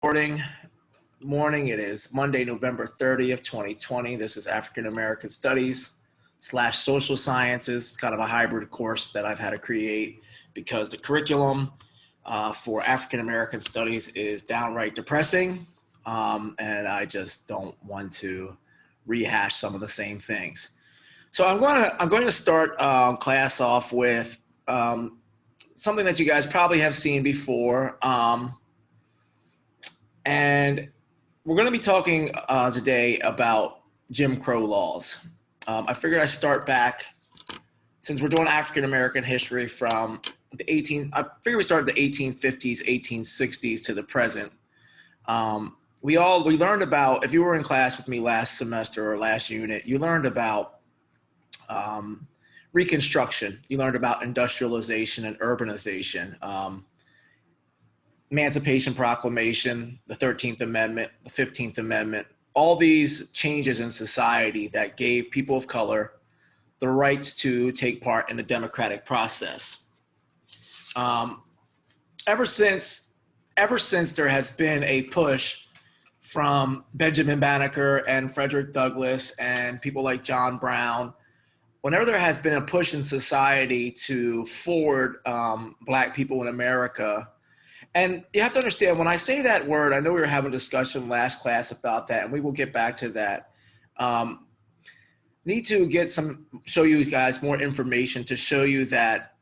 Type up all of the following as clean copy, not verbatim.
Morning. It is Monday, November 30th, 2020. This is African American Studies / Social Sciences. It's kind of a hybrid course that I've had to create because the curriculum for African American Studies is downright depressing, and I just don't want to rehash some of the same things. So I'm going to start class off with something that you guys probably have seen before. And we're going to be talking today about Jim Crow laws. I figured I'd start back, since we're doing African American history from I figured we started the 1850s, 1860s to the present. We learned about, if you were in class with me last semester or last unit, you learned about Reconstruction. You learned about industrialization and urbanization. Emancipation Proclamation, the 13th Amendment, the 15th Amendment, all these changes in society that gave people of color the rights to take part in the democratic process. Ever since there has been a push from Benjamin Banneker and Frederick Douglass and people like John Brown, whenever there has been a push in society to forward Black people in America. And you have to understand, when I say that word, I know we were having a discussion last class about that, and we will get back to that. Need to show you guys more information to show you that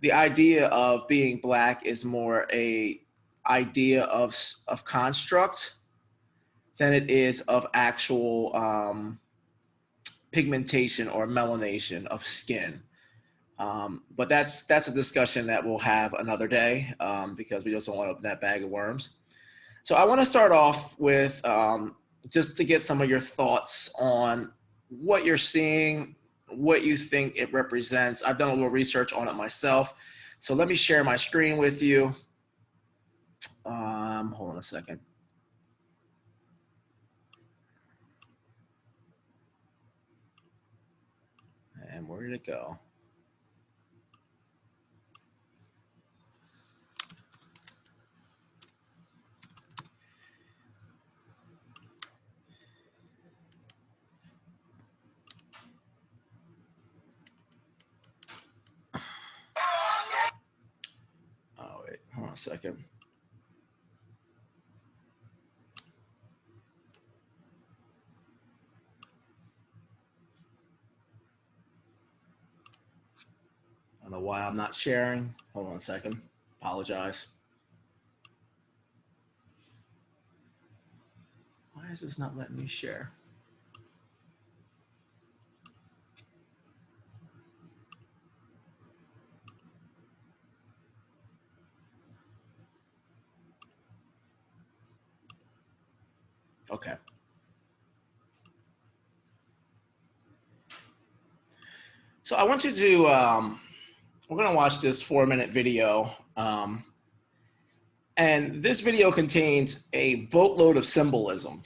the idea of being Black is more a idea of construct than it is of actual pigmentation or melanation of skin. But that's a discussion that we'll have another day because we just don't want to open that bag of worms. So I want to start off with just to get some of your thoughts on what you're seeing, what you think it represents. I've done a little research on it myself. So let me share my screen with you. Hold on a second. And where did it go? Oh, wait, hold on a second. I don't know why I'm not sharing. Hold on a second. Apologize. Why is this not letting me share? Okay. So I want you to, we're going to watch this 4-minute video. And this video contains a boatload of symbolism.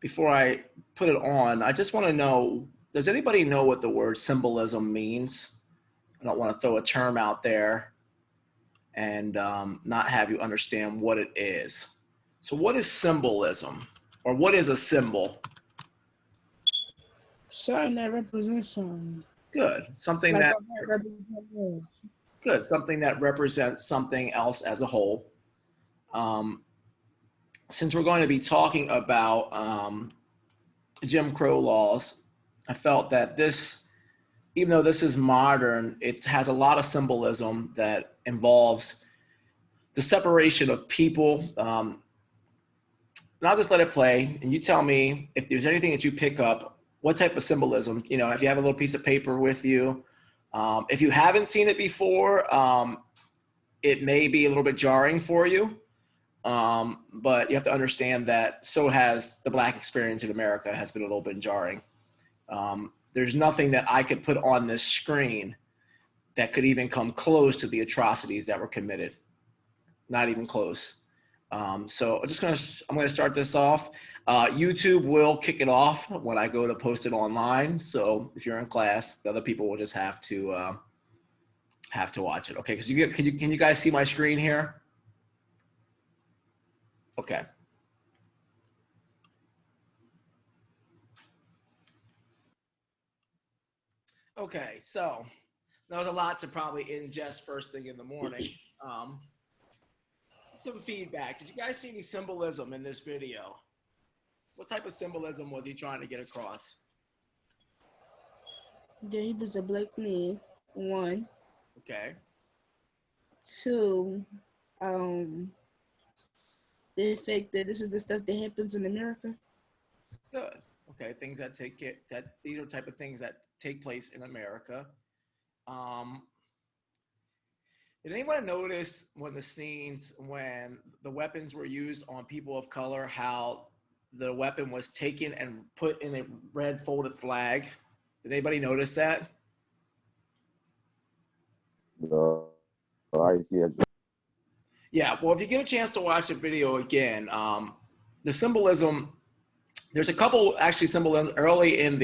Before I put it on, I just want to know, does anybody know what the word symbolism means? I don't want to throw a term out there and not have you understand what it is. So what is symbolism, or what is a symbol? Something that represents something. Good. Something Like that represents. good. Something that represents something else as a whole. Since we're going to be talking about Jim Crow laws, I felt that this, even though this is modern, it has a lot of symbolism that involves the separation of people. And I'll just let it play, and you tell me if there's anything that you pick up, what type of symbolism, you know, if you have a little piece of paper with you. If you haven't seen it before, it may be a little bit jarring for you, but you have to understand that so has the Black experience in America has been a little bit jarring. There's nothing that I could put on this screen that could even come close to the atrocities that were committed. Not even close. So I'm gonna start this off. YouTube will kick it off when I go to post it online. So if you're in class, the other people will just have to watch it. Okay, because can you guys see my screen here? Okay. Okay, so that was a lot to probably ingest first thing in the morning. Um, some feedback. Did you guys see any symbolism in this video? What type of symbolism was he trying to get across? That he was a black man. One. Okay. Two. Um, the fact that this is the stuff that happens in America. Good. Okay, things that these are type of things that take place in America. Um, did anyone notice when the weapons were used on people of color, how the weapon was taken and put in a red folded flag? Did anybody notice that? I see it. Yeah. Well, if you get a chance to watch the video again, the symbolism. There's a couple actually symbolism early in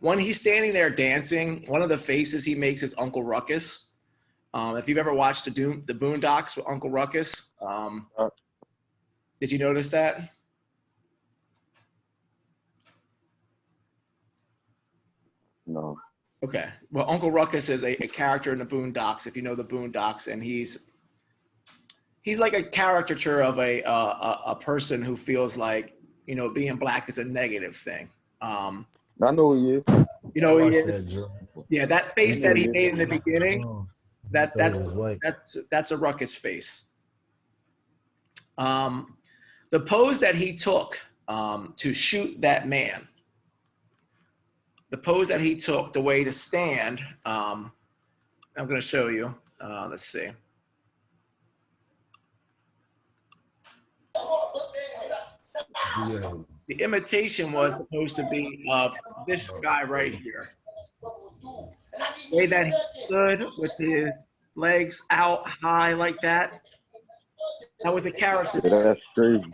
when he's standing there dancing. One of the faces he makes is Uncle Ruckus. If you've ever watched the Boondocks with Uncle Ruckus, did you notice that? No. Okay. Well, Uncle Ruckus is a character in the Boondocks, if you know the Boondocks, and he's like a caricature of a person who feels like, you know, being black is a negative thing. I know who he is. You know, who he is? Yeah, that face that he made in the beginning, that's a Ruckus face. The pose that he took to shoot that man, the pose that he took, the way to stand, I'm going to show you. Let's see. The imitation was supposed to be of this guy right here. The way that he stood with his legs out high like that. That was a character. Yeah, that's crazy.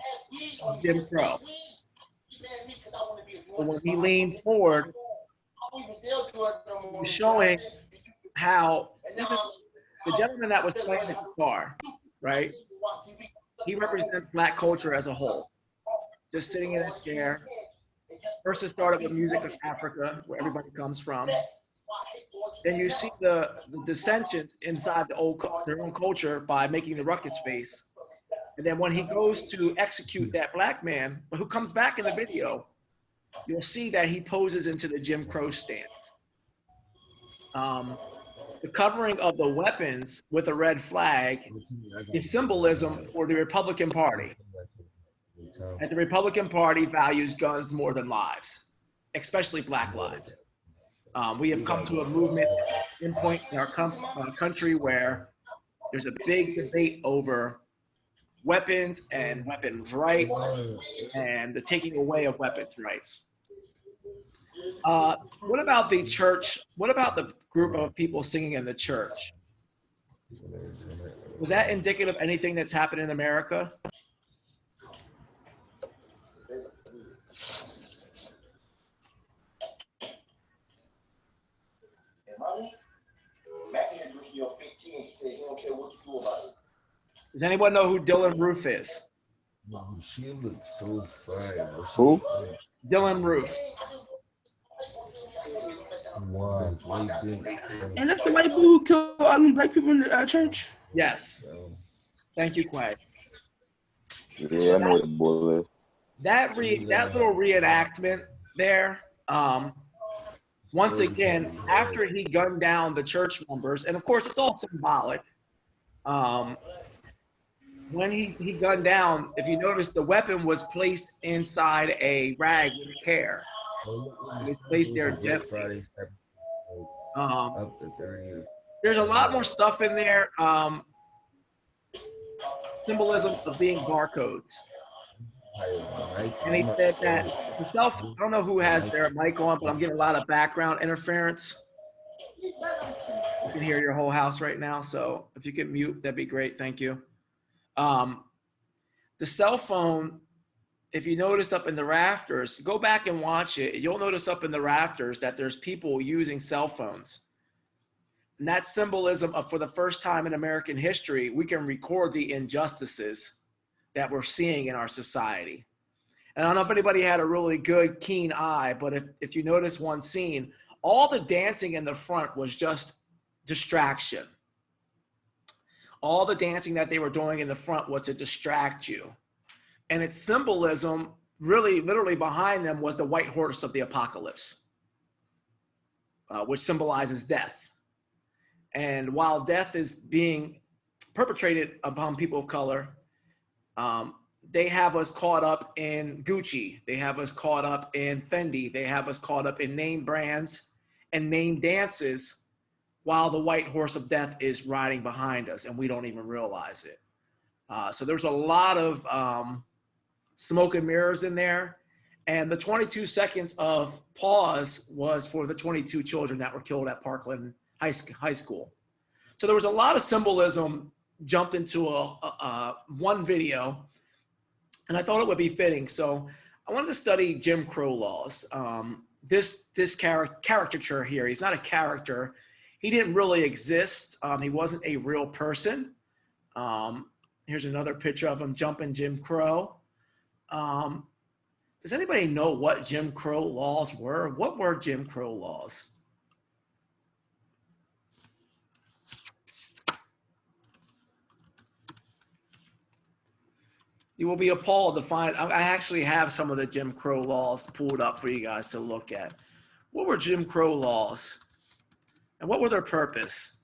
Of Jim Crow. But when he leaned forward, he was showing how the gentleman that was playing the guitar, right? He represents black culture as a whole. Just sitting in a chair. First it started with music of Africa, where everybody comes from. Then you see the dissensions inside their own culture by making the Ruckus face. And then when he goes to execute that black man, who comes back in the video, you'll see that he poses into the Jim Crow stance. The covering of the weapons with a red flag is symbolism for the Republican Party. And the Republican Party values guns more than lives, especially black lives. We have come to a movement in our country where there's a big debate over weapons and weapons rights and the taking away of weapons rights. What about the church? What about the group of people singing in the church? Was that indicative of anything that's happened in America? Does anyone know who Dylan Roof is? She looks so fine. Who? Dylan Roof. And that's the white boy who killed all them black people in the church? Yes. Thank you, Quay. Yeah, I know what the boy is. That little reenactment there, once again, after he gunned down the church members, and of course it's all symbolic. When he gunned down, if you notice, the weapon was placed inside a rag with care. It was placed there gently. There's a lot more stuff in there. Symbolism of being barcodes. And he said that himself, I don't know who has their mic on, but I'm getting a lot of background interference. You can hear your whole house right now. So if you could mute, that'd be great. Thank you. The cell phone, if you notice up in the rafters, go back and watch it. You'll notice up in the rafters that there's people using cell phones. And that symbolism of, for the first time in American history, we can record the injustices that we're seeing in our society. And I don't know if anybody had a really good, keen eye, but if you notice one scene, all the dancing in the front was just distraction. All the dancing that they were doing in the front was to distract you. And its symbolism, really, literally behind them, was the white horse of the apocalypse, which symbolizes death. And while death is being perpetrated upon people of color, they have us caught up in Gucci. They have us caught up in Fendi. They have us caught up in name brands and name dances while the white horse of death is riding behind us and we don't even realize it. So there's a lot of smoke and mirrors in there. And the 22 seconds of pause was for the 22 children that were killed at Parkland High School. So there was a lot of symbolism jumped into one video, and I thought it would be fitting. So I wanted to study Jim Crow laws. This caricature here, he's not a character. He didn't really exist. He wasn't a real person. Here's another picture of him jumping Jim Crow. Does anybody know what Jim Crow laws were? What were Jim Crow laws? You will be appalled to find, I actually have some of the Jim Crow laws pulled up for you guys to look at. What were Jim Crow laws? And what were their purpose?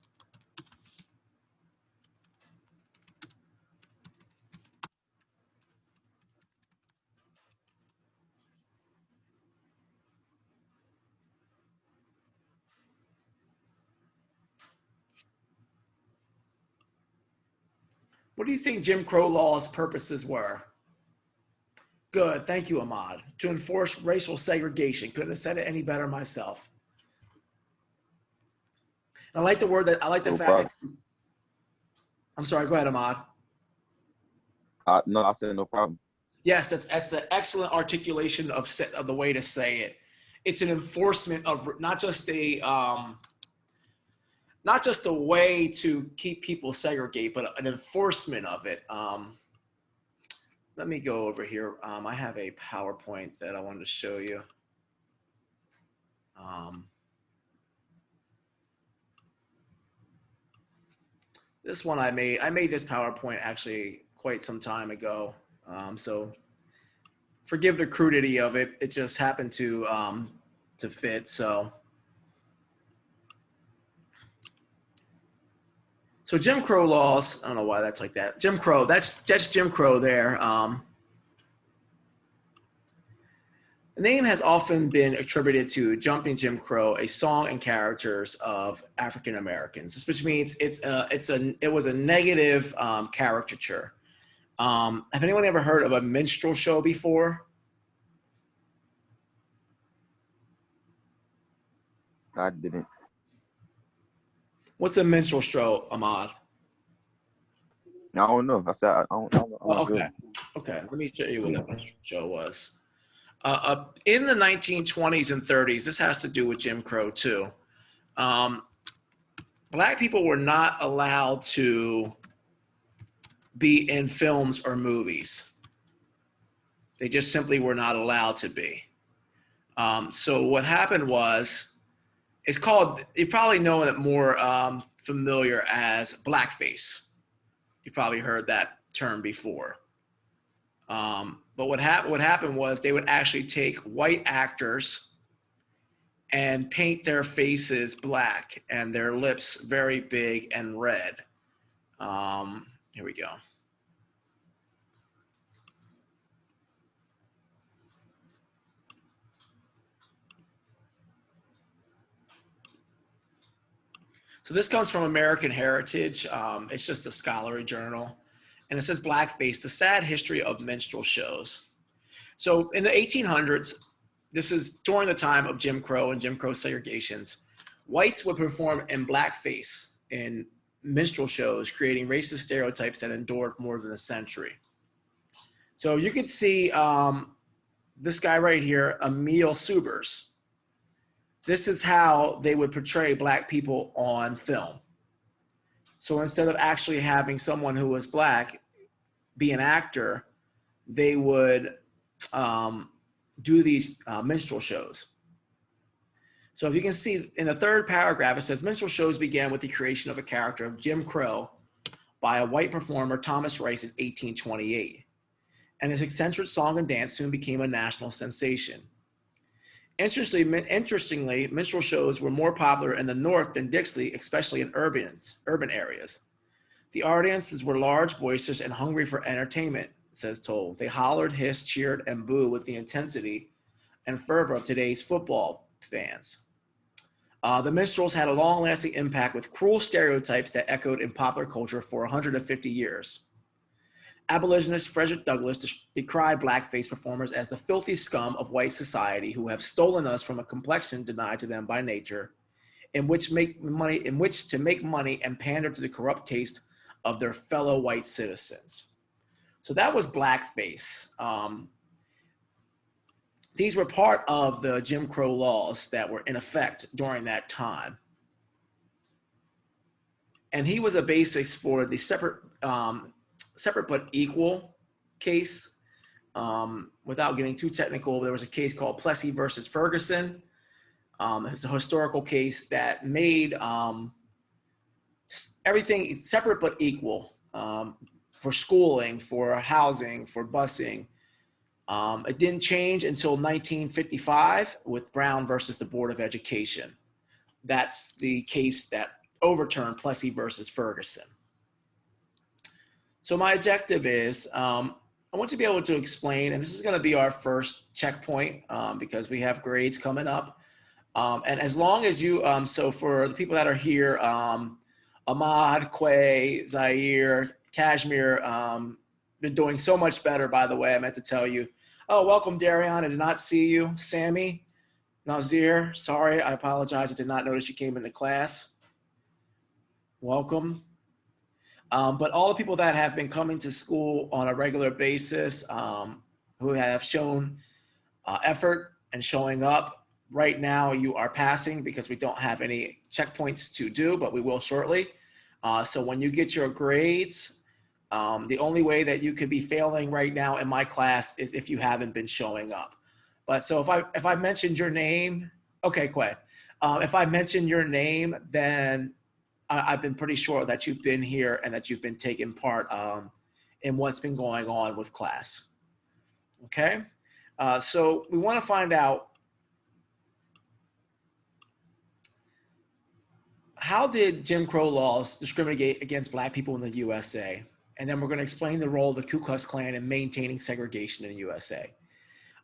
What do you think Jim Crow laws' purposes were? Good, thank you, Ahmad. To enforce racial segregation. Couldn't have said it any better myself. And I like the word that, I like the fact that, I'm sorry, go ahead, Ahmad. No, I said no problem. Yes, that's an excellent articulation of the way to say it. It's an enforcement of not just a way to keep people segregate, but an enforcement of it. Let me go over here. I have a PowerPoint that I wanted to show you. This one I made this PowerPoint actually quite some time ago. So forgive the crudity of it. It just happened to fit. So Jim Crow laws, I don't know why that's like that. Jim Crow, that's Jim Crow there. The name has often been attributed to Jumping Jim Crow, a song and characters of African Americans, which means it was a negative caricature. Have anyone ever heard of a minstrel show before? I didn't. What's a minstrel show, Ahmad? I don't know. I said I don't Okay. Okay. Let me show you what that minstrel show was. In the 1920s and 30s, this has to do with Jim Crow too. Black people were not allowed to be in films or movies. They just simply were not allowed to be. So what happened was, it's called, you probably know it more familiar as blackface. You've probably heard that term before. But what happened was they would actually take white actors and paint their faces black and their lips very big and red. Here we go. So this comes from American Heritage. It's just a scholarly journal. And it says blackface, the sad history of minstrel shows. So in the 1800s, this is during the time of Jim Crow and Jim Crow segregations, whites would perform in blackface in minstrel shows, creating racist stereotypes that endured more than a century. So you could see this guy right here, Emil Subers. This is how they would portray black people on film. So instead of actually having someone who was black, be an actor, they would do these minstrel shows. So if you can see in the third paragraph, it says minstrel shows began with the creation of a character of Jim Crow by a white performer, Thomas Rice, in 1828. And his eccentric song and dance soon became a national sensation. Interestingly, minstrel shows were more popular in the North than Dixie, especially in urban areas. The audiences were large, boisterous, and hungry for entertainment, says Toll. They hollered, hissed, cheered, and booed with the intensity and fervor of today's football fans. The minstrels had a long-lasting impact with cruel stereotypes that echoed in popular culture for 150 years. Abolitionist Frederick Douglass decried blackface performers as the filthy scum of white society who have stolen us from a complexion denied to them by nature, in which to make money and pander to the corrupt taste of their fellow white citizens. So that was blackface. These were part of the Jim Crow laws that were in effect during that time. And he was a basis for the separate but equal case. Without getting too technical, there was a case called Plessy versus Ferguson. It's a historical case that made everything separate but equal for schooling, for housing, for busing. It didn't change until 1955 with Brown versus the Board of Education. That's the case that overturned Plessy versus Ferguson. So my objective is, I want to be able to explain, and this is going to be our first checkpoint because we have grades coming up. And as long as you, so for the people that are here, Ahmad, Quay, Zaire, Kashmir, been doing so much better, by the way, I meant to tell you. Oh, welcome, Darion. I did not see you. Sammy, Nazir, sorry, I apologize. I did not notice you came into class. Welcome. But all the people that have been coming to school on a regular basis, who have shown effort and showing up, right now you are passing because we don't have any checkpoints to do, but we will shortly. So when you get your grades, the only way that you could be failing right now in my class is if you haven't been showing up. But so if I mentioned your name, okay, Quay. If I mention your name, then I've been pretty sure that you've been here and that you've been taking part in what's been going on with class. Okay, so we want to find out, how did Jim Crow laws discriminate against Black people in the USA? And then we're going to explain the role of the Ku Klux Klan in maintaining segregation in the USA.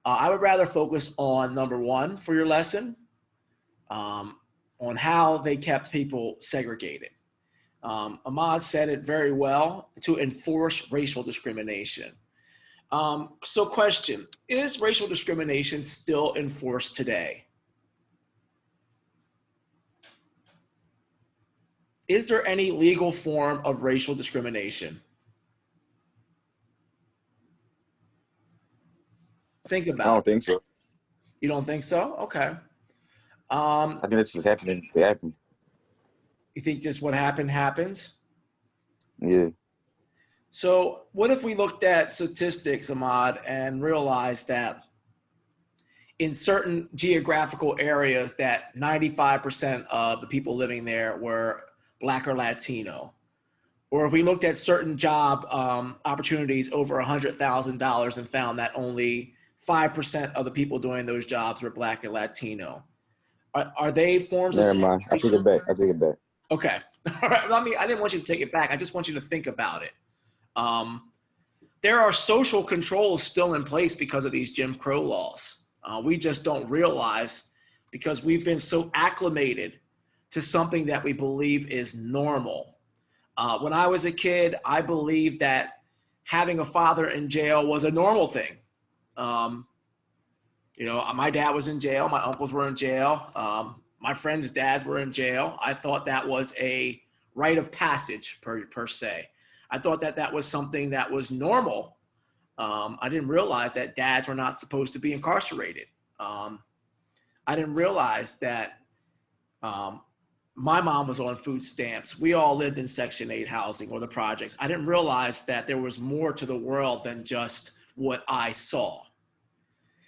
I would rather focus on number one for your lesson, on how they kept people segregated. Ahmad said it very well, to enforce racial discrimination. So question, is racial discrimination still enforced today? Is there any legal form of racial discrimination? Think about it. I don't think so. You don't think so? Okay. I think that's just happening. It's happening. You think just what happened happens? Yeah. So what if we looked at statistics, Ahmad, and realized that in certain geographical areas that 95% of the people living there were Black or Latino? Or if we looked at certain job opportunities over $100,000 and found that only 5% of the people doing those jobs were Black or Latino? Are they forms of Never mind. I take it back. I take it back. Okay. All right. I mean, I didn't want you to take it back. I just want you to think about it. There are social controls still in place because of these Jim Crow laws. We just don't realize because we've been so acclimated to something that we believe is normal. When I was a kid, I believed that having a father in jail was a normal thing. You know, my dad was in jail. My uncles were in jail. My friends' dads were in jail. I thought that was a rite of passage per se. I thought that that was something that was normal. I didn't realize that dads were not supposed to be incarcerated. I didn't realize that my mom was on food stamps. We all lived in Section 8 housing or the projects. I didn't realize that there was more to the world than just what I saw.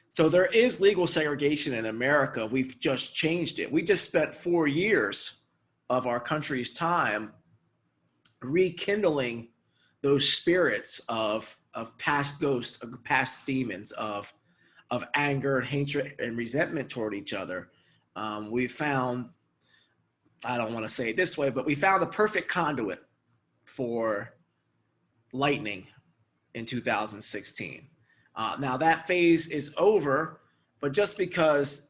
So there is legal segregation in America. We've just changed it. We just spent 4 years of our country's time rekindling those spirits of past ghosts, of past demons, of anger and hatred and resentment toward each other. We found, I don't want to say it this way, but we found a perfect conduit for lightning in 2016. Now that phase is over, but just because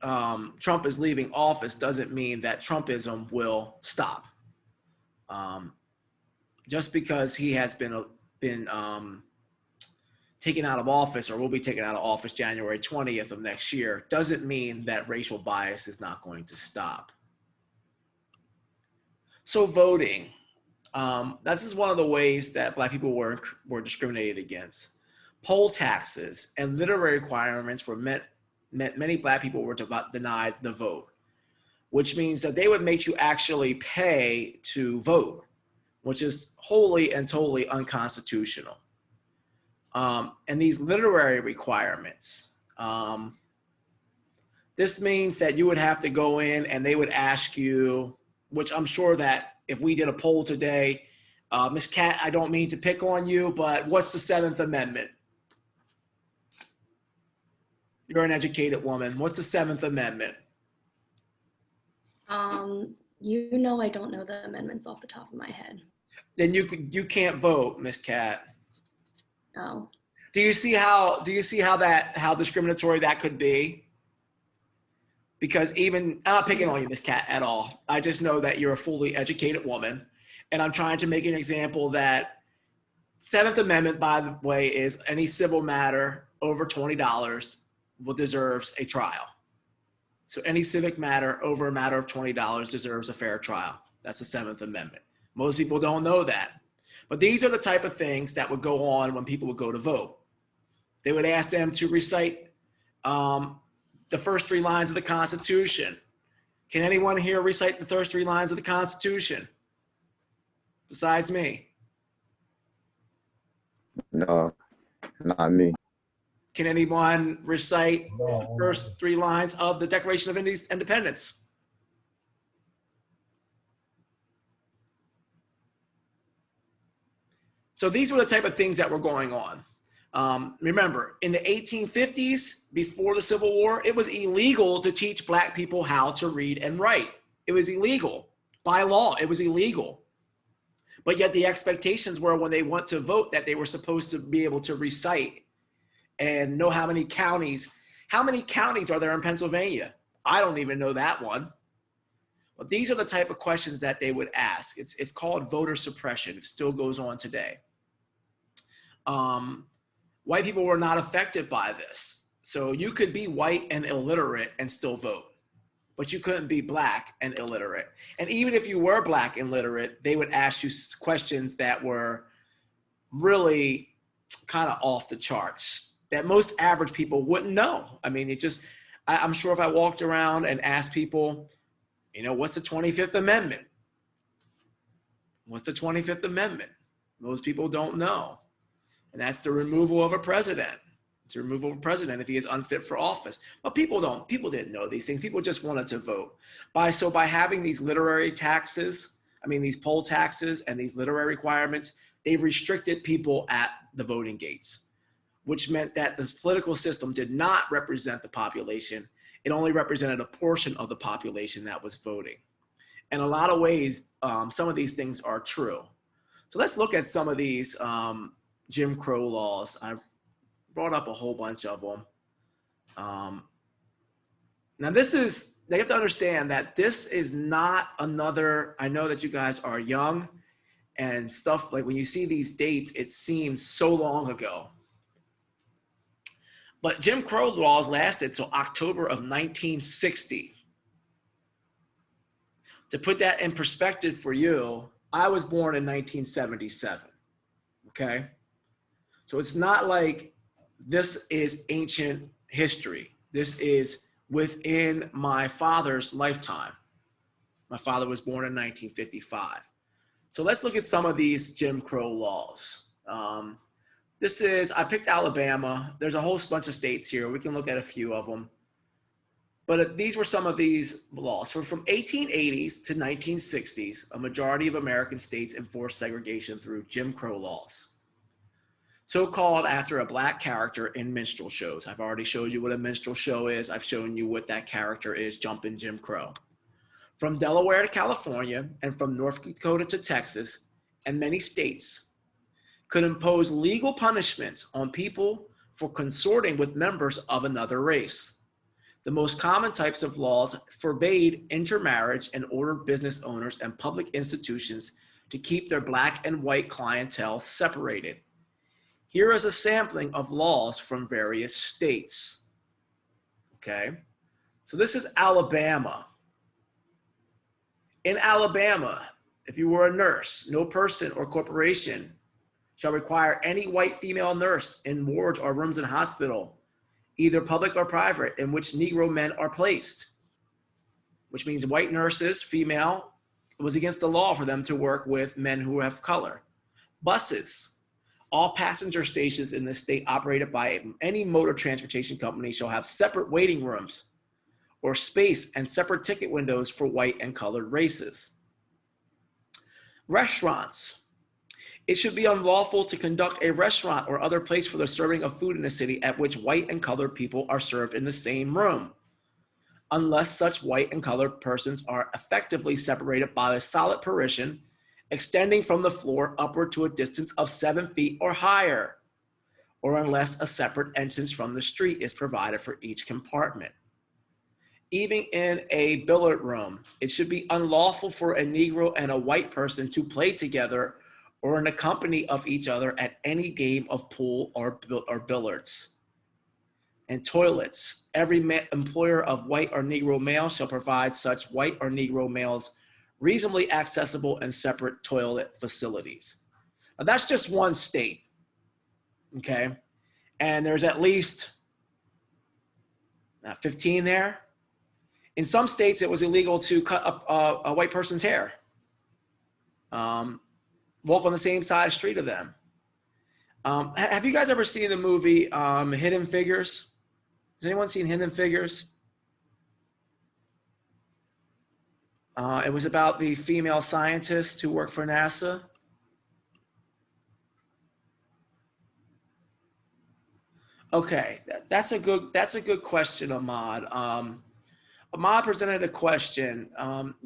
Trump is leaving office doesn't mean that Trumpism will stop. Just because he has been taken out of office or will be taken out of office January 20th of next year doesn't mean that racial bias is not going to stop. So voting, this is one of the ways that Black people were discriminated against. Poll taxes and literary requirements meant many Black people were denied the vote, which means that they would make you actually pay to vote, which is wholly and totally unconstitutional. And these literary requirements, this means that you would have to go in and they would ask you, which I'm sure that if we did a poll today, Ms. Cat, I don't mean to pick on you, but what's the 7th Amendment? You're an educated woman. What's the 7th Amendment? You know I don't know the amendments off the top of my head. Then you can't vote, Ms. Cat. Oh. Do you see how discriminatory that could be? Because even, I'm not picking on you, Ms. Cat, at all. I just know that you're a fully educated woman. And I'm trying to make an example that 7th Amendment, by the way, is any civil matter over $20 deserves a trial. So any civic matter over a matter of $20 deserves a fair trial. That's the 7th Amendment. Most people don't know that. But these are the type of things that would go on when people would go to vote. They would ask them to recite the first 3 lines of the Constitution. Can anyone here recite the first 3 lines of the Constitution? Besides me? No, not me. Can anyone recite the first 3 lines of the Declaration of Independence? So these were the type of things that were going on. Remember, in the 1850s, before the Civil War, it was illegal to teach Black people how to read and write. It was illegal. By law, it was illegal. But yet the expectations were when they went to vote that they were supposed to be able to recite and know how many counties are there in Pennsylvania? I don't even know that one. But these are the type of questions that they would ask. It's called voter suppression. It still goes on today. White people were not affected by this. So you could be white and illiterate and still vote, but you couldn't be Black and illiterate. And even if you were Black and literate, they would ask you questions that were really kind of off the charts that most average people wouldn't know. I mean, I'm sure if I walked around and asked people, what's the 25th Amendment? What's the 25th Amendment? Most people don't know. And that's the removal of a president. It's the removal of a president if he is unfit for office. But people didn't know these things. People just wanted to vote. By having these literary taxes, these poll taxes and these literary requirements, they restricted people at the voting gates, which meant that the political system did not represent the population. It only represented a portion of the population that was voting. In a lot of ways, some of these things are true. So let's look at some of these Jim Crow laws. I brought up a whole bunch of them. Now they have to understand that this is not another, I know that you guys are young and stuff, like when you see these dates, it seems so long ago. But Jim Crow laws lasted till October of 1960. To put that in perspective for you, I was born in 1977, okay? So it's not like this is ancient history. This is within my father's lifetime. My father was born in 1955. So let's look at some of these Jim Crow laws. I picked Alabama. There's a whole bunch of states here. We can look at a few of them. But these were some of these laws. From 1880s to 1960s, a majority of American states enforced segregation through Jim Crow laws. So-called after a black character in minstrel shows. I've already showed you what a minstrel show is. I've shown you what that character is, Jumpin' Jim Crow. From Delaware to California and from North Dakota to Texas and many states could impose legal punishments on people for consorting with members of another race. The most common types of laws forbade intermarriage and ordered business owners and public institutions to keep their black and white clientele separated. Here is a sampling of laws from various states. Okay, so this is Alabama. In Alabama, if you were a nurse, no person or corporation shall require any white female nurse in wards or rooms in hospital, either public or private, in which Negro men are placed, which means white nurses, female, it was against the law for them to work with men who have color. Buses, all passenger stations in the state operated by any motor transportation company shall have separate waiting rooms or space and separate ticket windows for white and colored races. Restaurants, it should be unlawful to conduct a restaurant or other place for the serving of food in the city at which white and colored people are served in the same room, unless such white and colored persons are effectively separated by a solid partition extending from the floor upward to a distance of 7 feet or higher, or unless a separate entrance from the street is provided for each compartment. Even in a billiard room, it should be unlawful for a Negro and a white person to play together or in the company of each other at any game of pool or billiards. And toilets, every employer of white or Negro male shall provide such white or Negro males reasonably accessible and separate toilet facilities. Now that's just one state, okay? And there's at least 15 there. In some states, it was illegal to cut up a white person's hair. Walk on the same side street of them. Have you guys ever seen the movie Hidden Figures? Has anyone seen Hidden Figures? It was about the female scientist who worked for NASA. Okay, that's a good question, Ahmad. Ahmad presented a question.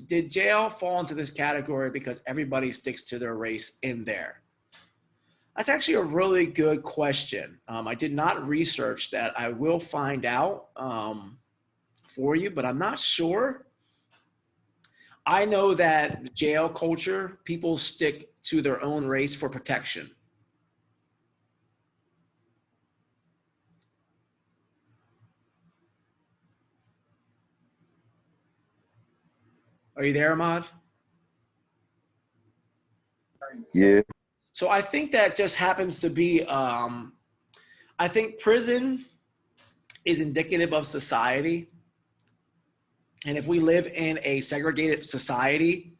Did jail fall into this category because everybody sticks to their race in there? That's actually a really good question. I did not research that. I will find out for you, but I'm not sure. I know that the jail culture, people stick to their own race for protection. Are you there, Ahmad? Yeah. So I think that just happens to be, I think prison is indicative of society. And if we live in a segregated society,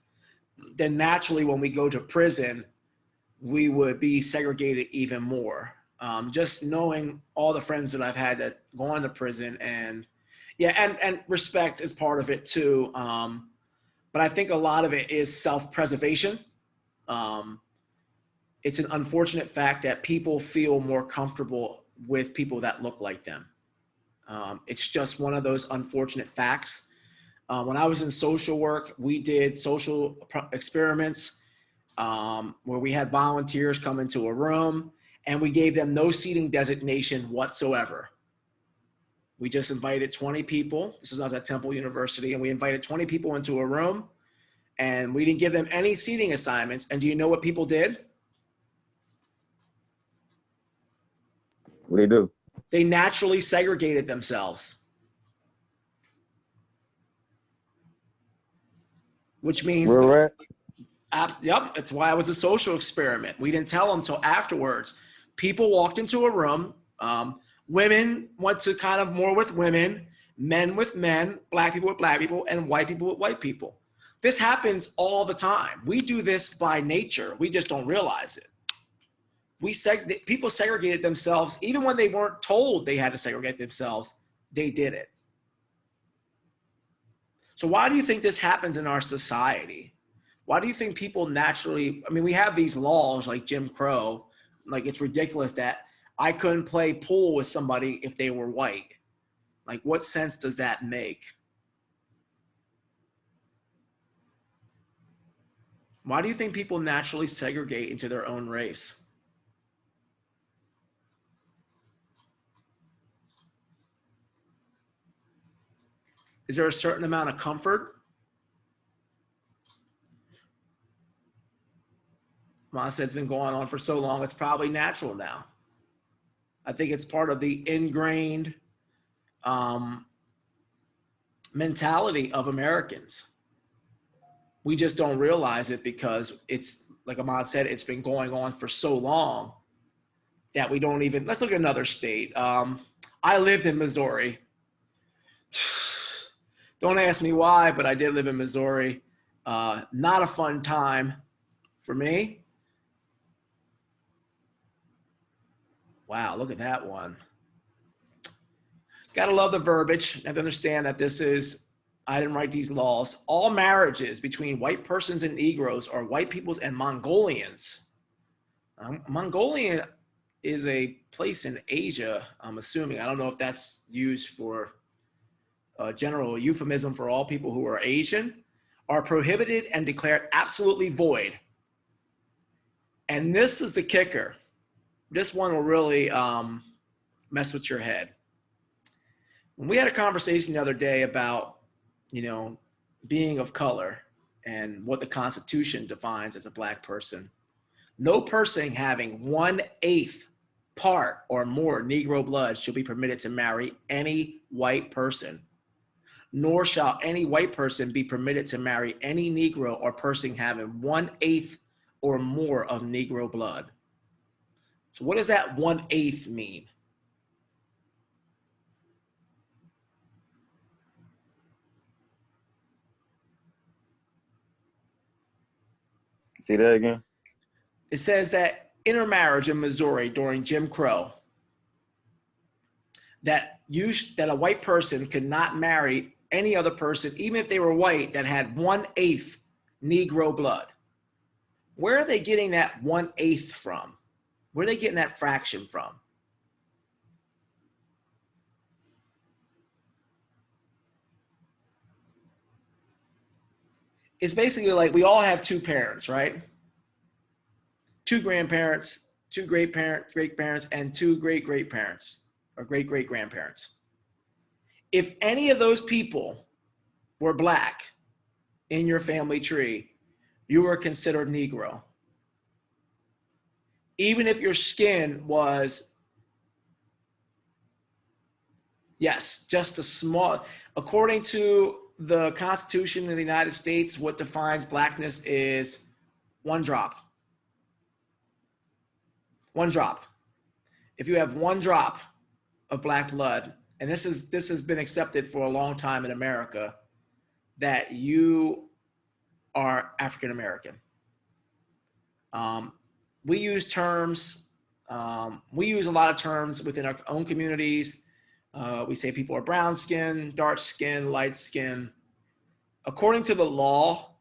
then naturally when we go to prison, we would be segregated even more. Just knowing all the friends that I've had that go on to prison, and yeah, and respect is part of it too. But I think a lot of it is self-preservation. It's an unfortunate fact that people feel more comfortable with people that look like them. It's just one of those unfortunate facts. When I was in social work, we did social experiments where we had volunteers come into a room and we gave them no seating designation whatsoever. We just invited 20 people. This was when I was at Temple University, and we invited 20 people into a room and we didn't give them any seating assignments. And do you know what people did? What do they do? They naturally segregated themselves. Which means, Where yep, it's why it was a social experiment. We didn't tell them till afterwards. People walked into a room. Women went to kind of more with women, men with men, black people with black people, and white people with white people. This happens all the time. We do this by nature. We just don't realize it. People segregated themselves even when they weren't told they had to segregate themselves. They did it. So why do you think this happens in our society? Why do you think people naturally, I mean, we have these laws like Jim Crow, like it's ridiculous that I couldn't play pool with somebody if they were white. Like, what sense does that make? Why do you think people naturally segregate into their own race? Is there a certain amount of comfort? Mom said it's been going on for so long, it's probably natural now. I think it's part of the ingrained mentality of Americans. We just don't realize it because it's, like Ahmad said, it's been going on for so long that we don't even, let's look at another state. I lived in Missouri. Don't ask me why, but I did live in Missouri. Not a fun time for me. Wow, look at that one. Gotta love the verbiage. I have to understand that this is, I didn't write these laws. All marriages between white persons and Negroes or white peoples and Mongolians. Mongolian is a place in Asia, I'm assuming. I don't know if that's used for a general euphemism for all people who are Asian, are prohibited and declared absolutely void. And this is the kicker. This one will really mess with your head. When we had a conversation the other day about, you know, being of color and what the Constitution defines as a Black person, no person having 1/8 part or more Negro blood shall be permitted to marry any white person, nor shall any white person be permitted to marry any Negro or person having 1/8 or more of Negro blood. So what does that 1/8 mean? Say that again. It says that intermarriage in Missouri during Jim Crow, that a white person could not marry any other person, even if they were white, that had 1/8 Negro blood. Where are they getting that 1/8 from? Where are they getting that fraction from? It's basically like we all have two parents, right? Two grandparents, two great parents, and two great-great-parents or great-great-grandparents. If any of those people were Black in your family tree, you were considered Negro. Even if your skin was, yes, just a small, according to the Constitution of the United States, what defines Blackness is one drop. One drop. If you have one drop of Black blood, and this has been accepted for a long time in America, that you are African American. We use terms, we use a lot of terms within our own communities. We say people are brown skin, dark skin, light skin. According to the law,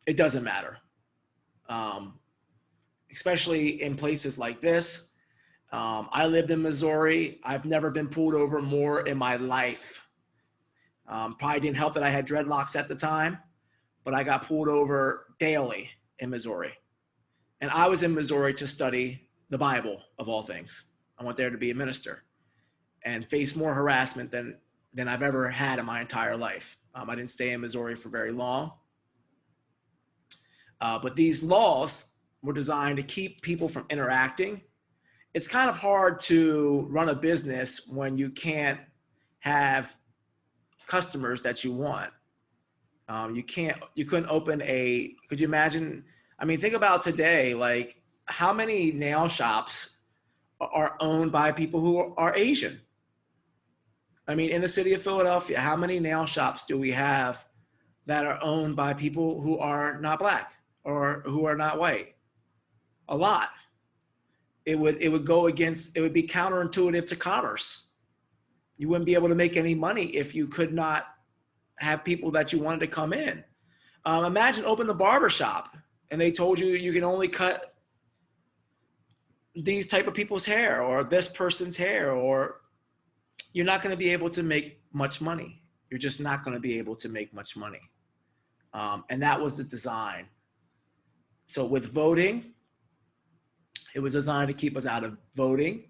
it doesn't matter. Especially in places like this. I lived in Missouri. I've never been pulled over more in my life. Probably didn't help that I had dreadlocks at the time, but I got pulled over daily in Missouri. And I was in Missouri to study the Bible, of all things. I went there to be a minister and face more harassment than I've ever had in my entire life. I didn't stay in Missouri for very long. But these laws were designed to keep people from interacting. It's kind of hard to run a business when you can't have customers that you want. You couldn't open could you imagine? I mean, think about today, like how many nail shops are owned by people who are Asian? I mean, in the city of Philadelphia, how many nail shops do we have that are owned by people who are not black or who are not white. A lot. It would be counterintuitive to commerce. You wouldn't be able to make any money if you could not have people that you wanted to come in. Imagine open the barber shop and they told you you can only cut these type of people's hair or this person's hair, or you're not going to be able to make much money. You're just not going to be able to make much money. And that was the design. So with voting, it was designed to keep us out of voting.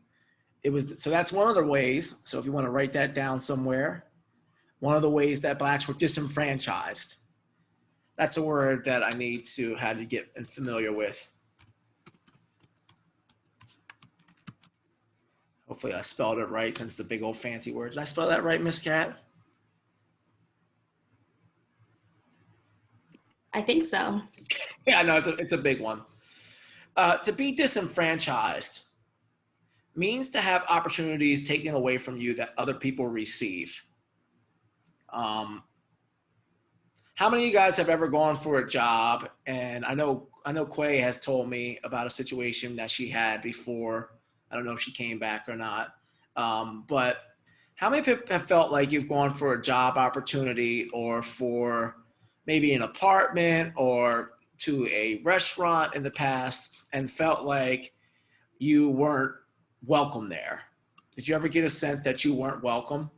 So that's one of the ways. So if you want to write that down somewhere, one of the ways that blacks were disenfranchised. That's a word that I need to have you get familiar with. Hopefully I spelled it right since it's a big old fancy word. Did I spell that right, Miss Cat? I think so. Yeah, I know it's a big one. To be disenfranchised means to have opportunities taken away from you that other people receive. How many of you guys have ever gone for a job? And I know Quay has told me about a situation that she had before. I don't know if she came back or not. But how many people have felt like you've gone for a job opportunity or for maybe an apartment or to a restaurant in the past and felt like you weren't welcome there? Did you ever get a sense that you weren't welcome?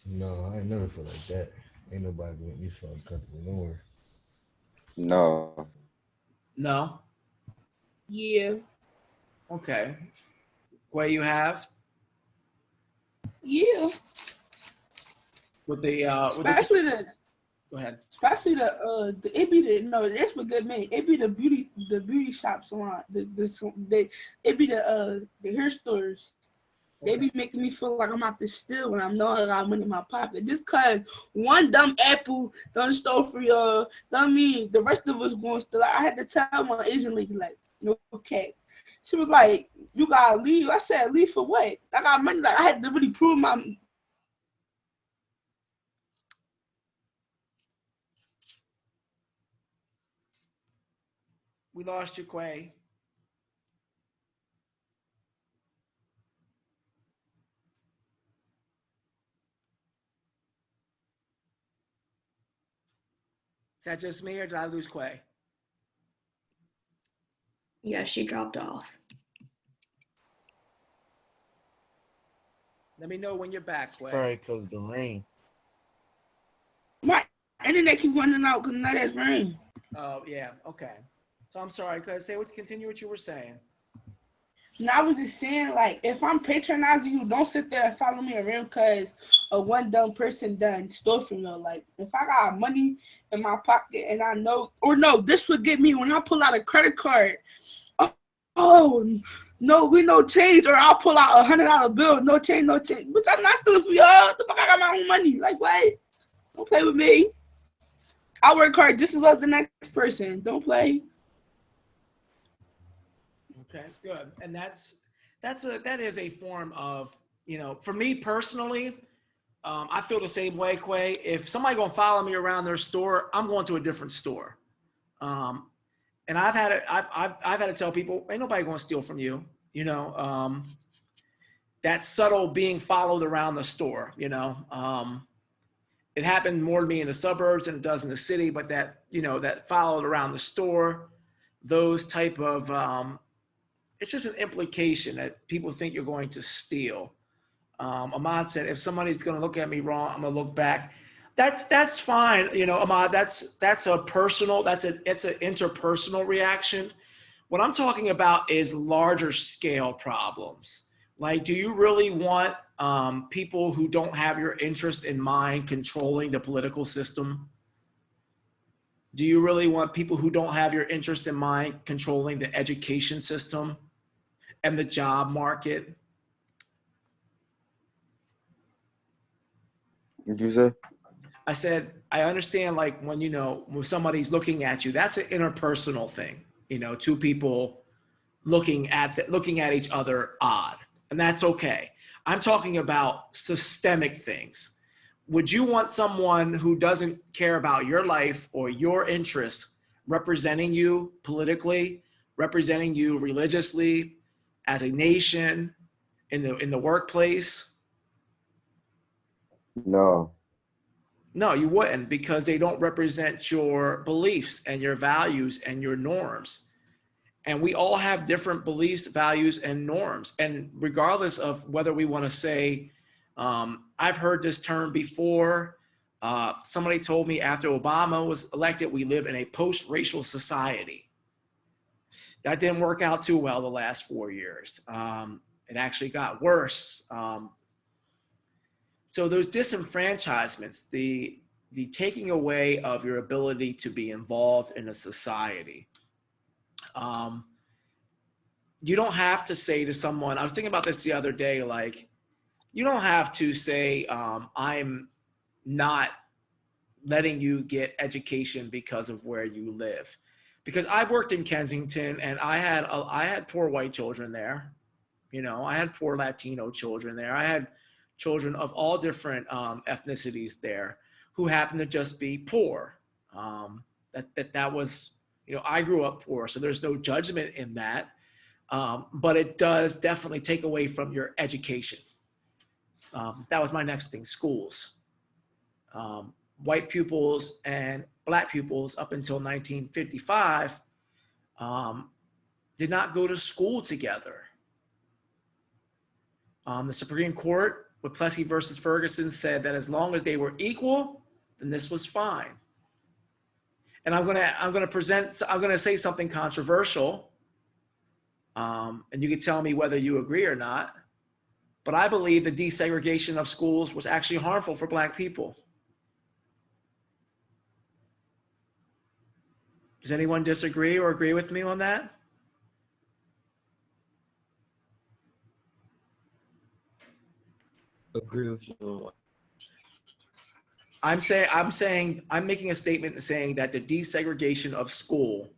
No, I ain't never feel like that. Ain't nobody make me feel uncomfortable nowhere. No. No? Yeah. Okay. Quay, you have? Yeah. With the Especially go ahead. it be the no, that's what good man. It be the beauty shop salon, it be the hair stores. They be making me feel like I'm out to steal when I'm knowing I got money in my pocket. Just cause one dumb apple done stole for y'all, don't mean the rest of us going to steal. I had to tell my Asian lady, like, no, okay. She was like, you gotta leave. I said, leave for what? I got money. Like, I had to really prove my. We lost you, Quay. Is that just me or did I lose Quay? Yeah, she dropped off. Let me know when you're back, Quay. Sorry, because of the rain. My internet keep running out because now that's rain. Oh, yeah. Okay. So I'm sorry. Continue what you were saying. And I was just saying, like, if I'm patronizing you, don't sit there and follow me around because one dumb person done stole from you. Like, if I got money in my pocket and I know, or no, this would get me when I pull out a credit card. Oh no, we no change, or I'll pull out $100 bill, no change, no change. But I'm not stealing for y'all. The fuck, I got my own money. Like, what? Don't play with me. I work hard just as well as the next person. Don't play. Okay, good. And that is a form of, for me personally, I feel the same way, Quay. If somebody gonna follow me around their store, I'm going to a different store. And I've had to tell people, ain't nobody gonna steal from you. That subtle being followed around the store. It happened more to me in the suburbs than it does in the city, but that followed around the store, those type of it's just an implication that people think you're going to steal. Ahmad said, if somebody's going to look at me wrong, I'm going to look back. That's fine. Ahmad, it's an interpersonal reaction. What I'm talking about is larger scale problems. Like, do you really want people who don't have your interest in mind controlling the political system? Do you really want people who don't have your interest in mind controlling the education system and the job market? Did you say? I said, I understand, like, when somebody's looking at you, that's an interpersonal thing. Two people looking at each other odd, and that's okay. I'm talking about systemic things. would you want someone who doesn't care about your life or your interests representing you politically, representing you religiously, as a nation, in the workplace? No. No, you wouldn't, because they don't represent your beliefs and your values and your norms. And we all have different beliefs, values, and norms. And regardless of whether we want to say, I've heard this term before. Somebody told me after Obama was elected, we live in a post-racial society. That didn't work out too well the last 4 years. It actually got worse. So those disenfranchisements, the taking away of your ability to be involved in a society. You don't have to say to someone, I was thinking about this the other day, like, you don't have to say, I'm not letting you get education because of where you live. Because I've worked in Kensington and I had poor white children there. You know, I had poor Latino children there. I had children of all different ethnicities there who happened to just be poor. That was, you know, I grew up poor, so there's no judgment in that. But it does definitely take away from your education. That was my next thing, schools. White pupils and black pupils up until 1955 did not go to school together. The Supreme Court with Plessy versus Ferguson said that as long as they were equal, then this was fine. And I'm gonna say something controversial, and you can tell me whether you agree or not. But I believe the desegregation of schools was actually harmful for black people. Does anyone disagree or agree with me on that? Agree with you. I'm making a statement saying that the desegregation of school,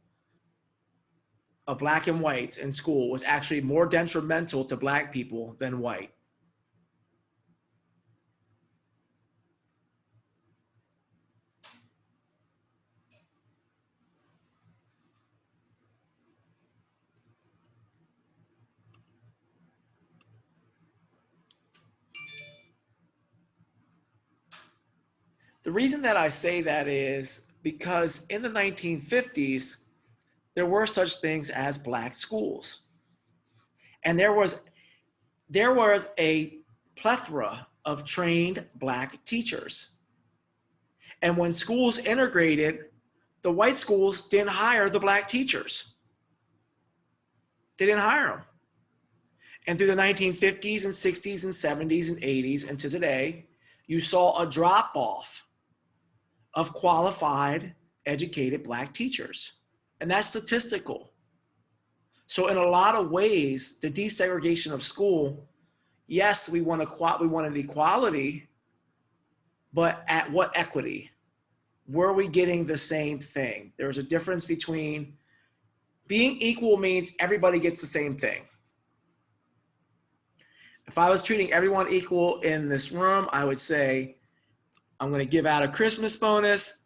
of black and whites in school, was actually more detrimental to black people than white. The reason that I say that is because in the 1950s, there were such things as black schools. And there was a plethora of trained black teachers. And when schools integrated, the white schools didn't hire the black teachers. They didn't hire them. And through the 1950s and 60s and 70s and 80s and to today, you saw a drop off of qualified, educated black teachers. And that's statistical. So in a lot of ways, the desegregation of school, yes, we want an equality, but at what equity? Were we getting the same thing? There's a difference between being equal means everybody gets the same thing. If I was treating everyone equal in this room, I would say, I'm going to give out a Christmas bonus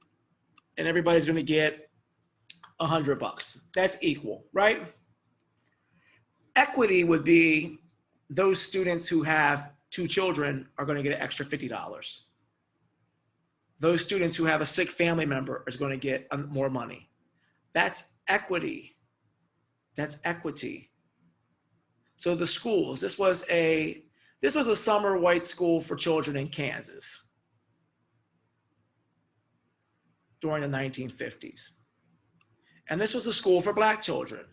and everybody's going to get $100. That's equal, right? Equity would be those students who have 2 children are going to get an extra $50. Those students who have a sick family member is going to get more money. That's equity. That's equity. So the schools, this was a summer white school for children in Kansas during the 1950s. And this was a school for black children.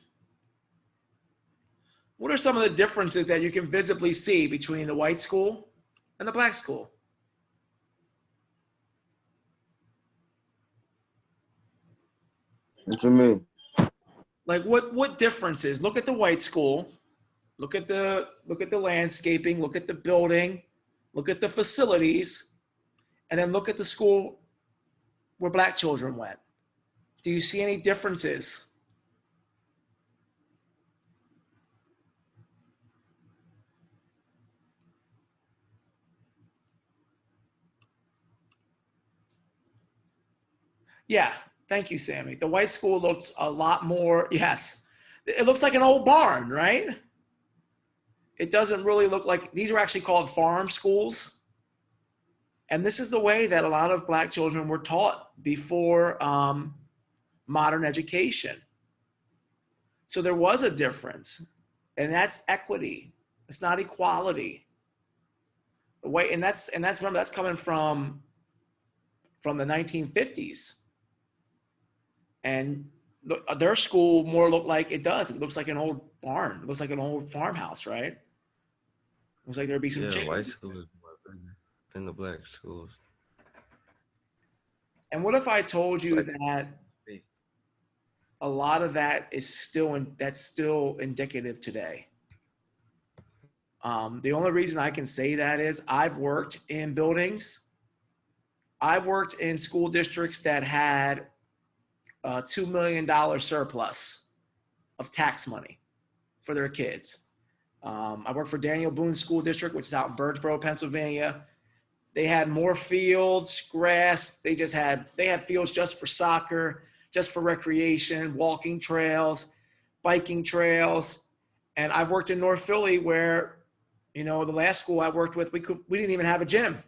What are some of the differences that you can visibly see between the white school and the black school? What you mean? Like what differences? Look at the white school, look at the landscaping, look at the building, look at the facilities, and then look at the school where black children went. Do you see any differences? Yeah, thank you, Sammy. The white school looks a lot more, yes. It looks like an old barn, right? It doesn't really look like, these are actually called farm schools. And this is the way that a lot of Black children were taught before modern education. So there was a difference, and that's equity. It's not equality. The way, and that's remember, that's coming from the 1950s. And their school more looked like it does. It looks like an old barn. It looks like an old farmhouse, right? It looks like there'd be some Yeah, white chickens. schools more better than the black schools. And what if I told you Like- that a lot of that is that's still indicative today? The only reason I can say that is I've worked in buildings. I've worked in school districts that had a $2 million surplus of tax money for their kids. I worked for Daniel Boone School District, which is out in Birdsboro, Pennsylvania. They had more fields, grass. They had fields just for soccer, just for recreation, walking trails, biking trails. And I've worked in North Philly where, the last school I worked with, we didn't even have a gym.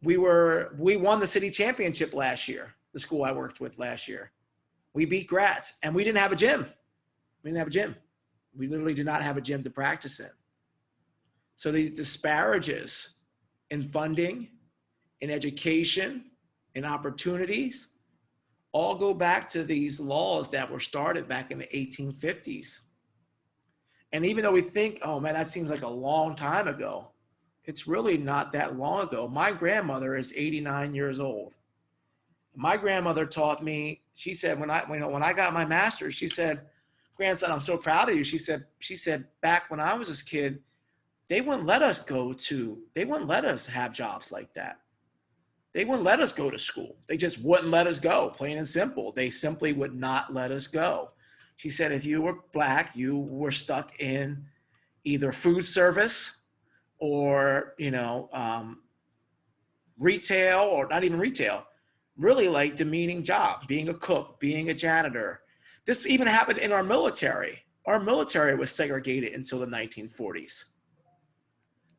We won the city championship last year, the school I worked with last year. We beat Gratz, and we didn't have a gym. We literally did not have a gym to practice in. So these disparages in funding, in education, in opportunities, all go back to these laws that were started back in the 1850s. And even though we think, oh man, that seems like a long time ago, it's really not that long ago. My grandmother is 89 years old. My grandmother taught me, she said, when I got my master's, she said, grandson, I'm so proud of you. She said, back when I was this kid, they wouldn't let us have jobs like that. They wouldn't let us go to school. They just wouldn't let us go, plain and simple. They simply would not let us go. She said, if you were Black, you were stuck in either food service or, retail, or not even retail, really like demeaning jobs, being a cook, being a janitor. This even happened in our military. Our military was segregated until the 1940s.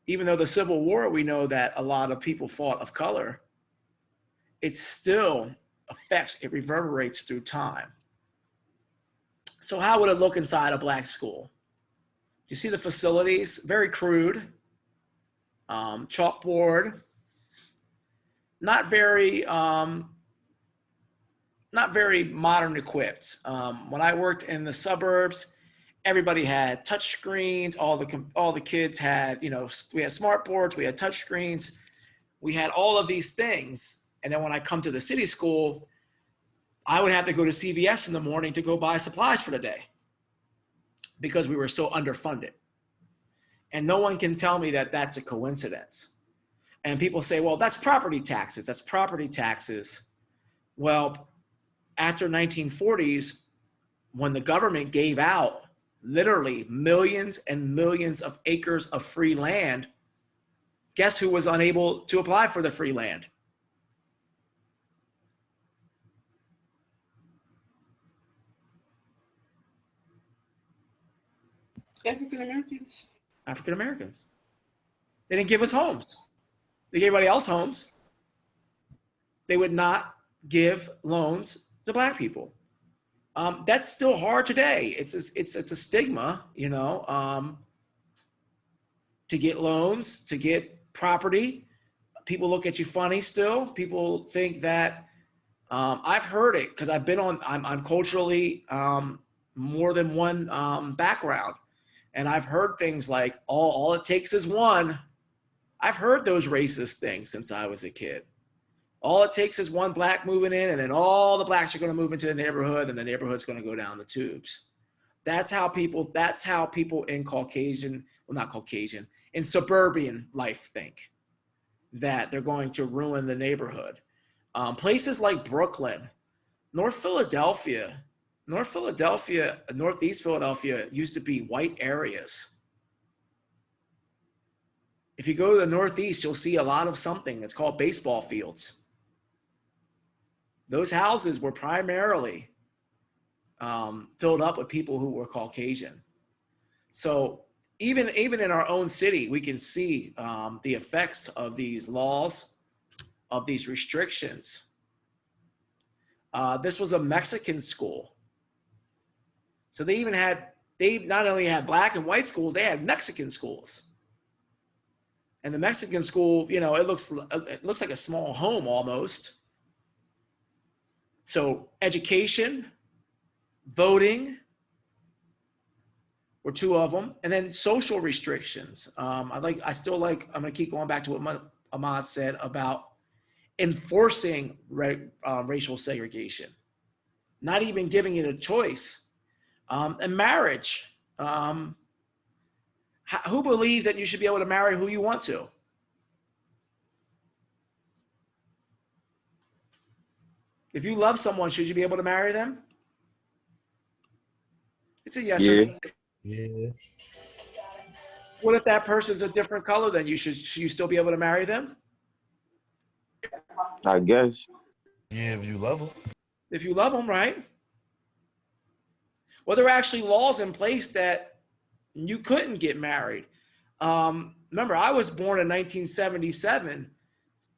Even though the Civil War, we know that a lot of people fought of color, it still it reverberates through time. So how would it look inside a Black school? You see the facilities, very crude, chalkboard, not very modern equipped. When I worked in the suburbs, everybody had touch screens. All the kids had, we had smart boards, we had touch screens, we had all of these things. And then when I come to the city school, I would have to go to CVS in the morning to go buy supplies for the day because we were so underfunded. And no one can tell me that that's a coincidence. And people say, well, that's property taxes. That's property taxes. Well, after 1940s, when the government gave out literally millions and millions of acres of free land, guess who was unable to apply for the free land? African Americans. African Americans. They didn't give us homes. They gave everybody else homes. They would not give loans to Black people. That's still hard today. It's a stigma, to get loans, to get property. People look at you funny still. People think that, I've heard it because I'm culturally more than one background. And I've heard things like, all it takes is one. I've heard those racist things since I was a kid. All it takes is one Black moving in, and then all the Blacks are going to move into the neighborhood, and the neighborhood's going to go down the tubes. That's how people in in suburban life think, that they're going to ruin the neighborhood. Places like Brooklyn, Northeast Philadelphia used to be white areas. If you go to the Northeast, you'll see a lot of something. It's called baseball fields. those houses were primarily filled up with people who were Caucasian. So even in our own city, we can see the effects of these laws, of these restrictions. This was a Mexican school. So they not only had black and white schools, they had Mexican schools. And the Mexican school, you know, it looks like a small home almost. So education, voting were two of them, and then social restrictions. I'm gonna keep going back to what Ahmad said about enforcing racial segregation, not even giving it a choice. And marriage. Who believes that you should be able to marry who you want to? If you love someone, should you be able to marry them? It's a yes or no. Yeah. What if that person's a different color than you? Should you still be able to marry them? I guess. Yeah, if you love them. If you love them, right? Well, there are actually laws in place that you couldn't get married. Remember, I was born in 1977.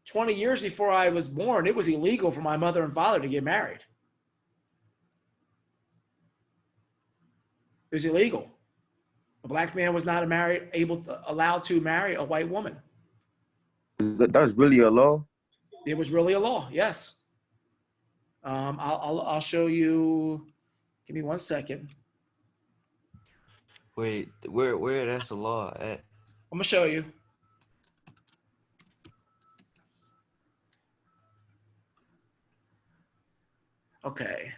20 years before I was born, it was illegal for my mother and father to get married. It was illegal. A black man was not allowed to marry a white woman. That's really a law? It was really a law, yes. I'll show you. Give me 1 second. Wait, where that's the law at? I'm gonna show you. Okay.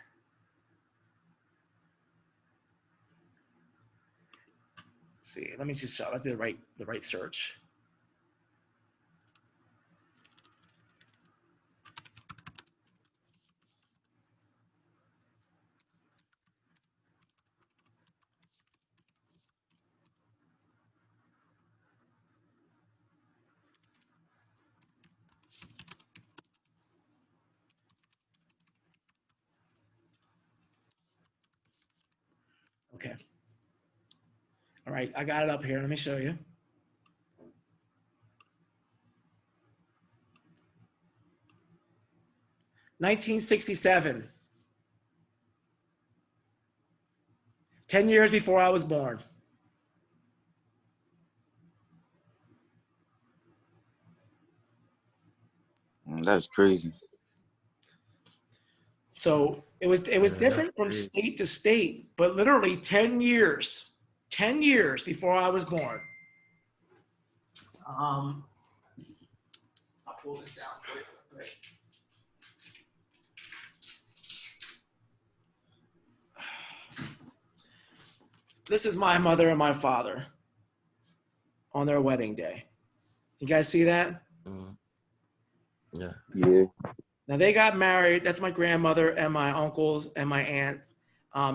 Let's see. Let me just show. I did the right search. Okay. All right, I got it up here. Let me show you. (1967). 10 years before I was born. That's crazy. So it was different from state to state, but literally 10 years before I was born. I'll pull this down for you. Right. This is my mother and my father on their wedding day. You guys see that? Yeah. Yeah. Now they got married. That's my grandmother and my uncles and my aunt.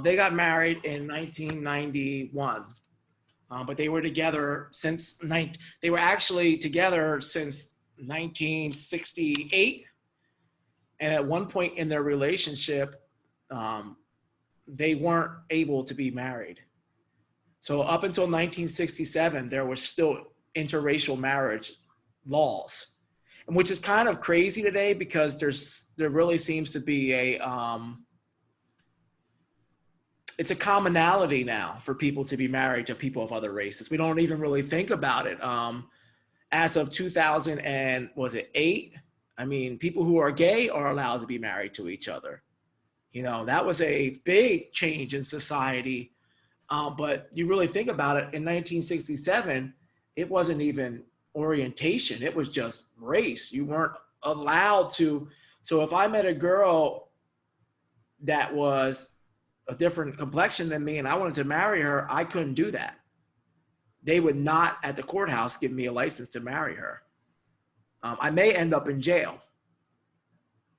They got married in 1991, but they were together since they were actually together since 1968. And at one point in their relationship, they weren't able to be married. So up until 1967, there was still interracial marriage laws. And which is kind of crazy today because there really seems to be it's a commonality now for people to be married to people of other races. We don't even really think about it. As of 2008, I mean, people who are gay are allowed to be married to each other. You know, that was a big change in society. But you really think about it, in 1967, it wasn't even orientation. It was just race. You weren't allowed to. So if I met a girl that was a different complexion than me and I wanted to marry her, I couldn't do that. They would not at the courthouse give me a license to marry her. I may end up in jail.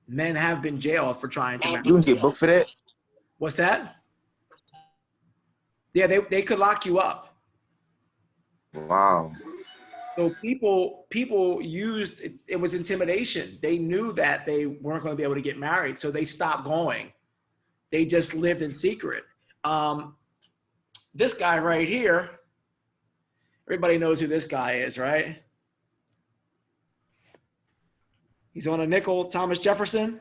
Men have been jailed for trying to marry. You can get booked for that? What's that? Yeah, they could lock you up. Wow. So people used it, it was intimidation. They knew that they weren't going to be able to get married, so they stopped going. They just lived in secret. Um, this guy right here, everybody knows who this guy is, right? He's on a nickel, Thomas Jefferson.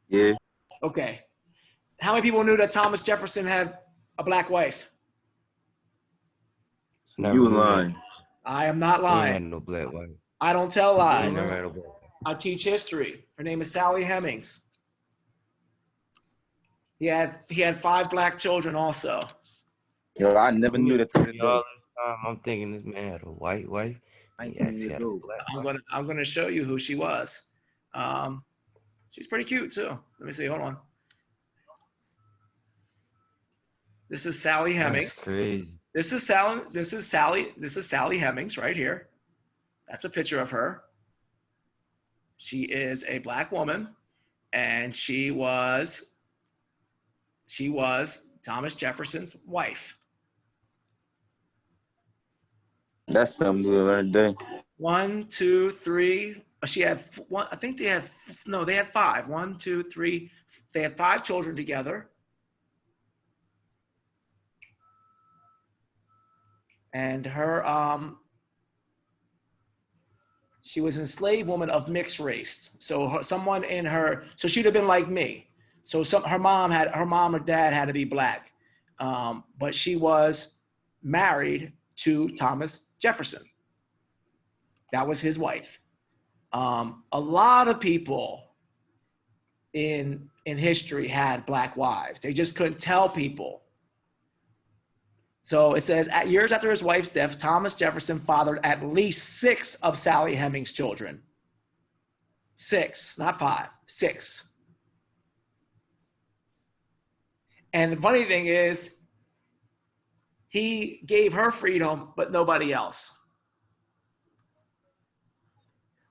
Yeah. Okay. How many people knew that Thomas Jefferson had a black wife? Never You knew that. lying. I am not He ain't had lying. no black wife. I don't tell He lies. never had a black wife. I teach history. Her name is Sally Hemings. He had 5 black children also. Yo, I never knew that to this All day. this time, I'm thinking this man had a white wife. He 19 actually years had a old. black I'm wife. gonna show you who she was. She's pretty cute too. Let me see. Hold on. This is Sally That's Hemings. crazy. This is Sally Hemings right here. That's a picture of her. She is a black woman, and she was Thomas Jefferson's wife. That's something we learned today. 1, 2, 3. She had one. I think they had no. They had 5. 1, 2, 3. They had 5 children together. And her, she was an enslaved woman of mixed race. So someone in her, so she'd have been like me. So her mom or dad had to be black, but she was married to Thomas Jefferson. That was his wife. A lot of people in history had black wives. They just couldn't tell people. So it says, years after his wife's death, Thomas Jefferson fathered at least 6 of Sally Hemings' children. 6, not 5, 6. And the funny thing is, he gave her freedom, but nobody else.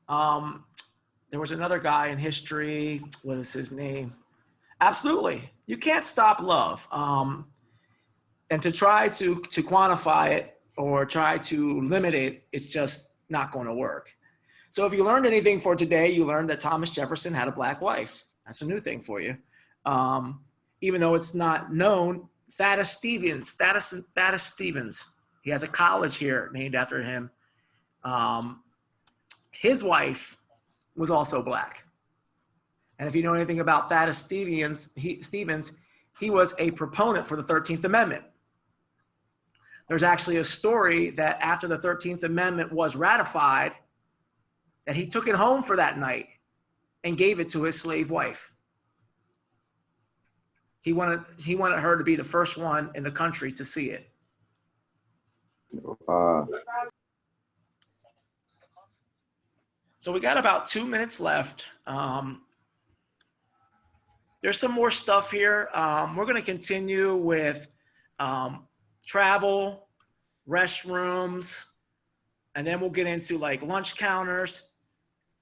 There was another guy in history. What is his name? Absolutely. You can't stop love. And to try to quantify it or try to limit it, it's just not going to work. So if you learned anything for today, you learned that Thomas Jefferson had a black wife. That's a new thing for you. Even though it's not known, Thaddeus Stevens. He has a college here named after him. His wife was also black. And if you know anything about Thaddeus Stevens, he was a proponent for the 13th Amendment. There's actually a story that after the 13th Amendment was ratified, that he took it home for that night and gave it to his slave wife. He wanted her to be the first one in the country to see it. So we got about 2 minutes left. There's some more stuff here. We're going to continue with travel, restrooms, and then we'll get into like lunch counters.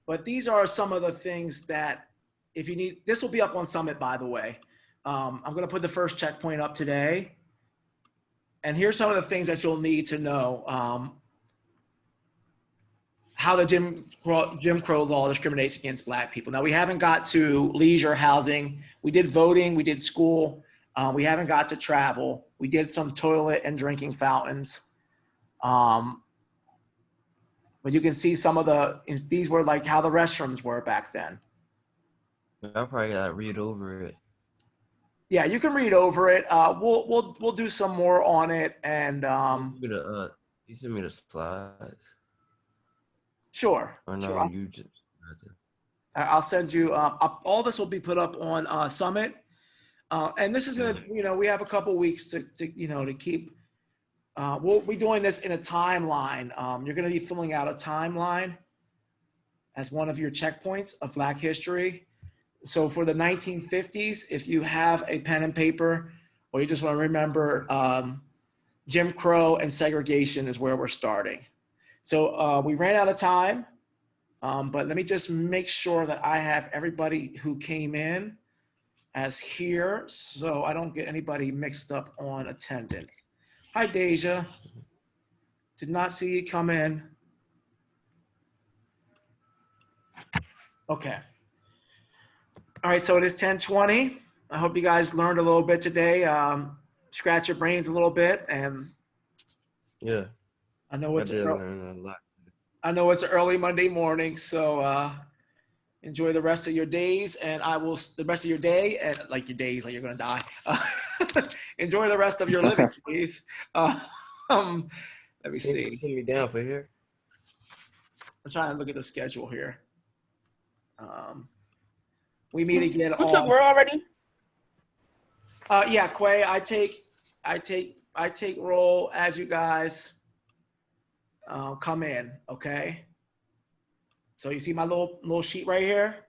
But these are some of the things that if you need, this will be up on Summit, by the way. I'm going to put the first checkpoint up today. And here's some of the things that you'll need to know. How the Jim Crow law discriminates against black people. Now, we haven't got to leisure housing. We did voting, we did school. We haven't got to travel. We did some toilet and drinking fountains. But you can see some of these were like how the restrooms were back then. I probably gotta read over it. Yeah, you can read over it. We'll do some more on it, and You send me the slides. Sure. Or no, Sure. you just. I'll send you. All this will be put up on Summit, and this is gonna. We have a couple weeks to keep. We'll be doing this in a timeline. You're gonna be filling out a timeline as one of your checkpoints of Black history. So for the 1950s, if you have a pen and paper, or you just want to remember Jim Crow and segregation is where we're starting. So we ran out of time, but let me just make sure that I have everybody who came in as here, so I don't get anybody mixed up on attendance. Hi, Deja. Did not see you come in. Okay. All right, so it is 10:20. I hope you guys learned a little bit today. Scratch your brains a little bit, and Yeah, I know I it's did early, learn a lot. I know it's early Monday morning, so enjoy the rest of your days, and the rest of your day, and like your days, like you're gonna die. Enjoy the rest of your living days. Um, let me Can you see. put me down for here? I'm trying to look at the schedule here. We meet again Who took on. Roy already? Yeah, Quay. I take roll as you guys come in. Okay. So you see my little sheet right here.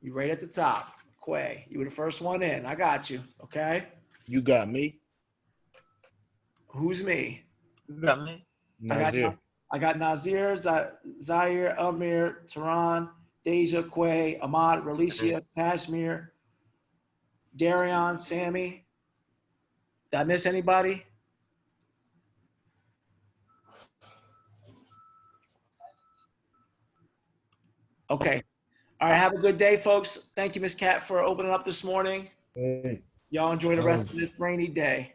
You right at the top. Quay, you were the first one in. I got you. Okay. You got me, Who's me? You got me? Nazir. I got Nazir, Zaire, Amir, Tehran, Deja, Quay, Ahmad, Relicia, Kashmir, Darion, Sammy. Did I miss anybody? Okay. All right. Have a good day, folks. Thank you, Miss Cat, for opening up this morning. Hey, Y'all enjoy the rest of this rainy day.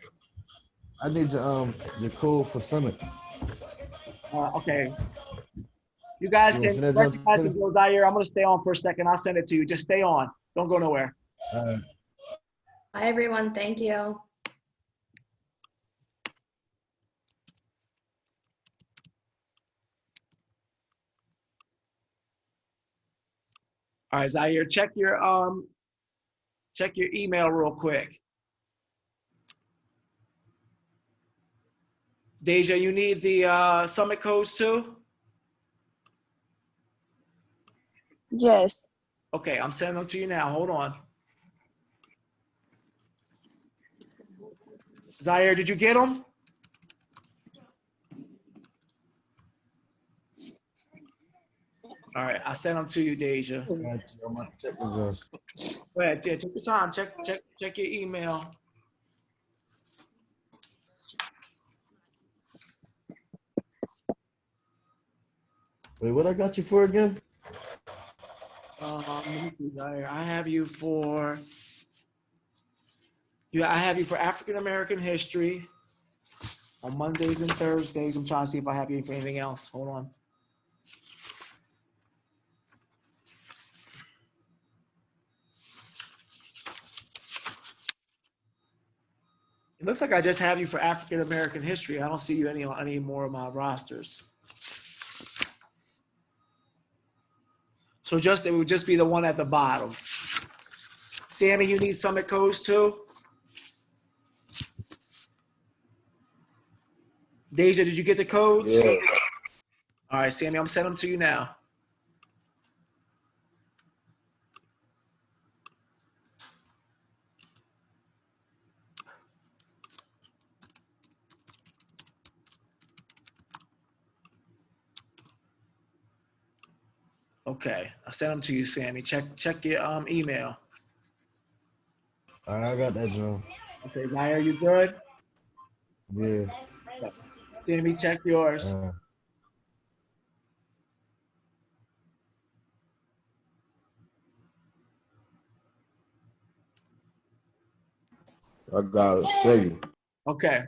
I need your code for Summit. Okay. You guys You can wanna send that recognize to the me? Joe Zaire. I'm going to stay on for a second. I'll send it to you. Just stay on. Don't go nowhere. Bye, everyone. Thank you. All right, Zaire, check your email real quick. Deja, you need the summit codes too? Yes. Okay, I'm sending them to you now. Hold on. Zaire, did you get them? All right, I sent them to you, Deja. Got you. I'm about to check the girls. Go ahead, yeah, take your time. Check your email. Wait, what I got you for again? Let me see, Zaire. I have you for African American history on Mondays and Thursdays. I'm trying to see if I have you for anything else. Hold on. It looks like I just have you for African American history. I don't see you on any more of my rosters. So it would just be the one at the bottom. Sammy, you need summit codes too? Deja, did you get the codes? Yeah. All right, Sammy, I'm sending them to you now. Okay, I sent them to you, Sammy. Check your email. All right, I got that, John. Okay, Zaire, you good? Yeah. Sammy, check yours. I got it. Thank you. Okay.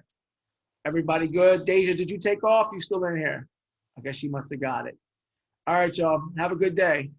Everybody good? Deja, did you take off? You still in here? I guess she must have got it. All right, y'all. Have a good day.